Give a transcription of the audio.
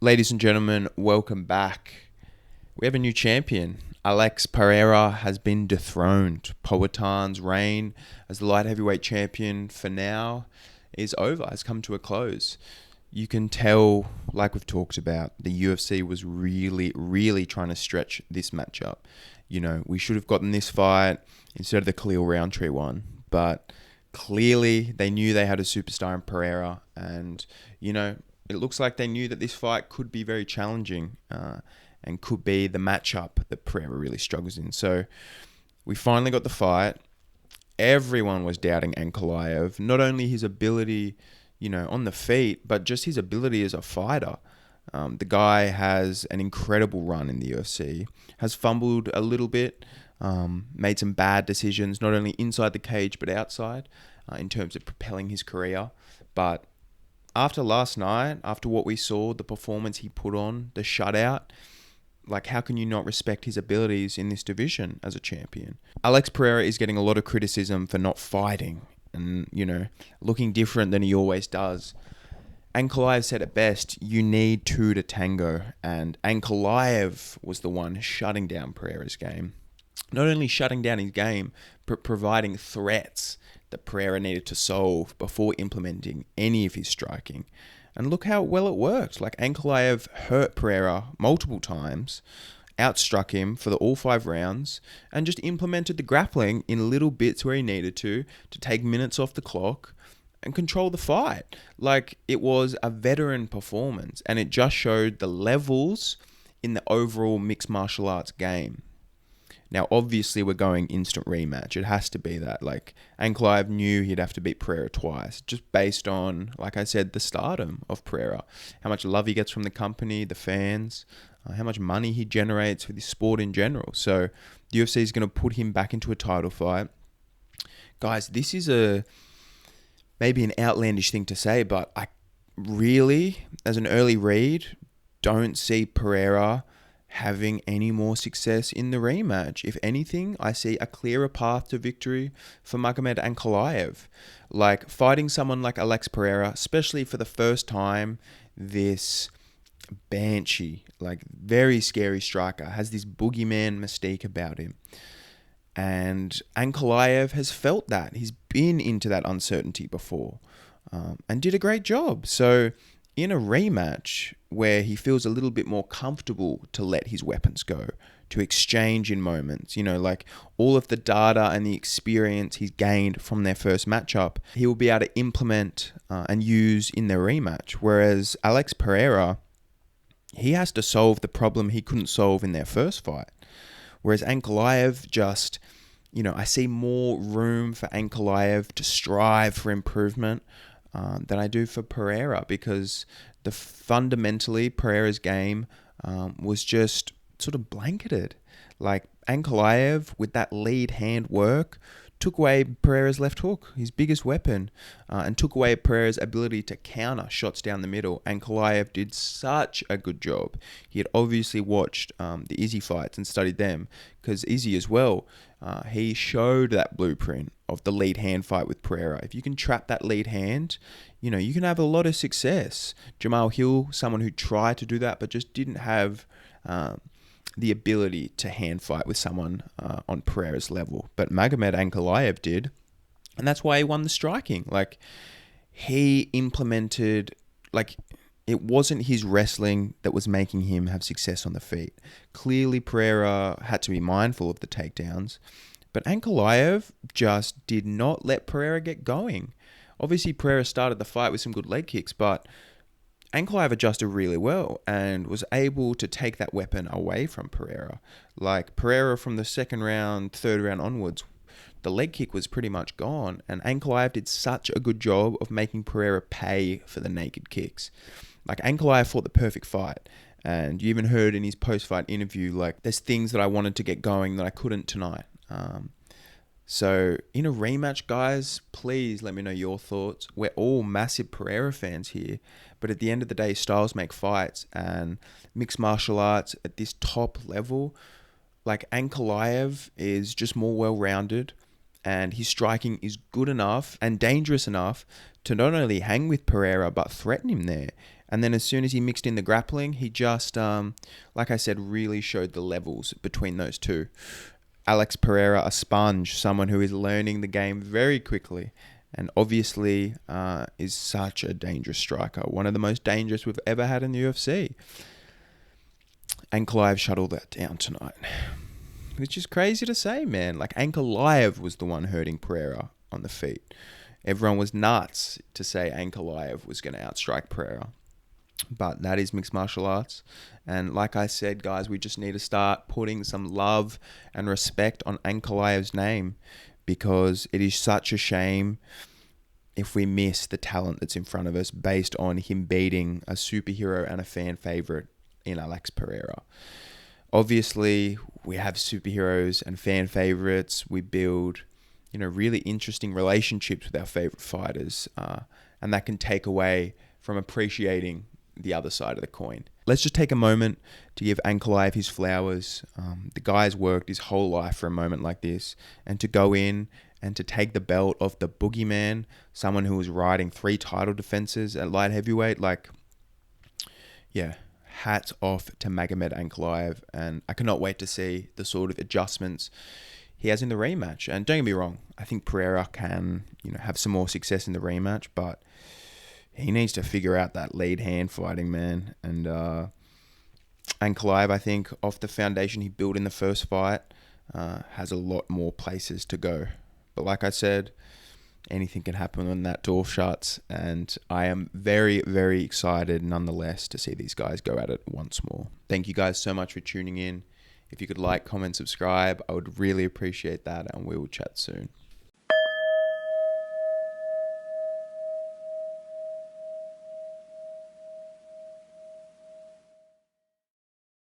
Ladies and gentlemen, welcome back. We have a new champion. Alex Pereira has been dethroned. Poetan's reign as the light heavyweight champion for now is over, has come to a close. You can tell, like we've talked about, the UFC was really trying to stretch this matchup. You know, we should have gotten this fight instead of the Khalil Roundtree one, but clearly they knew they had a superstar in Pereira, and, you know, it looks like they knew that this fight could be very challenging and could be the matchup that Pereira really struggles in. So we finally got the fight. Everyone was doubting Ankalaev, not only his ability, on the feet, but just his ability as a fighter. The guy has an incredible run in the UFC, has fumbled a little bit, made some bad decisions, not only inside the cage but outside, in terms of propelling his career. But after last night, after what we saw, the performance he put on, the shutout, how can you not respect his abilities in this division as a champion? Alex Pereira is getting a lot of criticism for not fighting and, looking different than he always does. Ankalaev said it best, you need two to tango, and Ankalaev was the one shutting down Pereira's game. Not only shutting down his game, but providing threats that Pereira needed to solve before implementing any of his striking. And look how well it worked. Ankalaev hurt Pereira multiple times, outstruck him for all 5 rounds, and just implemented the grappling in little bits where he needed to take minutes off the clock and control the fight. It was a veteran performance, and it just showed the levels in the overall mixed martial arts game. Now, obviously, we're going instant rematch. It has to be that. Ankalaev knew he'd have to beat Pereira twice, just based on, like I said, the stardom of Pereira. How much love he gets from the company, the fans, how much money he generates with his sport in general. So, the UFC is going to put him back into a title fight. Guys, this is maybe an outlandish thing to say, but I really, as an early read, don't see Pereira having any more success in the rematch. If anything, I see a clearer path to victory for Magomed Ankalaev. Fighting someone like Alex Pereira, especially for the first time, this banshee, very scary striker, has this boogeyman mystique about him. And Ankalaev has felt that. He's been into that uncertainty before and did a great job. So in a rematch where he feels a little bit more comfortable to let his weapons go, to exchange in moments, all of the data and the experience he's gained from their first matchup, he will be able to implement and use in their rematch. Whereas Alex Pereira, he has to solve the problem he couldn't solve in their first fight. Whereas Ankalaev just, I see more room for Ankalaev to strive for improvement than I do for Pereira, because fundamentally Pereira's game was just sort of blanketed. Ankalaev, with that lead hand work, took away Pereira's left hook, his biggest weapon, and took away Pereira's ability to counter shots down the middle. Ankalaev did such a good job. He had obviously watched the Izzy fights and studied them, because Izzy as well, he showed that blueprint of the lead hand fight with Pereira. If you can trap that lead hand, you can have a lot of success. Jamal Hill, someone who tried to do that but just didn't have the ability to hand fight with someone on Pereira's level. But Magomed Ankalaev did, and that's why he won the striking. He implemented, it wasn't his wrestling that was making him have success on the feet. Clearly, Pereira had to be mindful of the takedowns, but Ankalaev just did not let Pereira get going. Obviously, Pereira started the fight with some good leg kicks, but Ankalaev adjusted really well and was able to take that weapon away from Pereira. Pereira from the second round, third round onwards, the leg kick was pretty much gone, and Ankalaev did such a good job of making Pereira pay for the naked kicks. Ankalaev fought the perfect fight, and you even heard in his post-fight interview, there's things that I wanted to get going that I couldn't tonight. So in a rematch, guys, please let me know your thoughts. We're all massive Pereira fans here, but at the end of the day, styles make fights, and mixed martial arts at this top level, Ankalaev is just more well-rounded, And his striking is good enough and dangerous enough to not only hang with Pereira, but threaten him there. And then as soon as he mixed in the grappling, he just, like I said, really showed the levels between those two. Alex Pereira, a sponge, someone who is learning the game very quickly, and obviously is such a dangerous striker. One of the most dangerous we've ever had in the UFC. Ankalaev shuttled that down tonight. Which is crazy to say, man. Like, Ankalaev was the one hurting Pereira on the feet. Everyone was nuts to say Ankalaev was going to outstrike Pereira. But that is mixed martial arts. And like I said, guys, we just need to start putting some love and respect on Ankalaev's name, because it is such a shame if we miss the talent that's in front of us based on him beating a superhero and a fan favorite in Alex Pereira. Obviously, we have superheroes and fan favorites. We build, really interesting relationships with our favorite fighters, and that can take away from appreciating the other side of the coin. Let's just take a moment to give Ankalaev his flowers. The guy's worked his whole life for a moment like this, and to go in and to take the belt off the boogeyman, someone who was riding 3 title defenses at light heavyweight, hats off to Magomed Ankalaev, and I cannot wait to see the sort of adjustments he has in the rematch. And don't get me wrong, I think Pereira can, have some more success in the rematch, but he needs to figure out that lead hand fighting, man. And Ankalaev, I think, off the foundation he built in the first fight, has a lot more places to go. But like I said, anything can happen when that door shuts, and I am very, very excited nonetheless to see these guys go at it once more. Thank you guys so much for tuning in. If you could like, comment, subscribe, I would really appreciate that, and we will chat soon.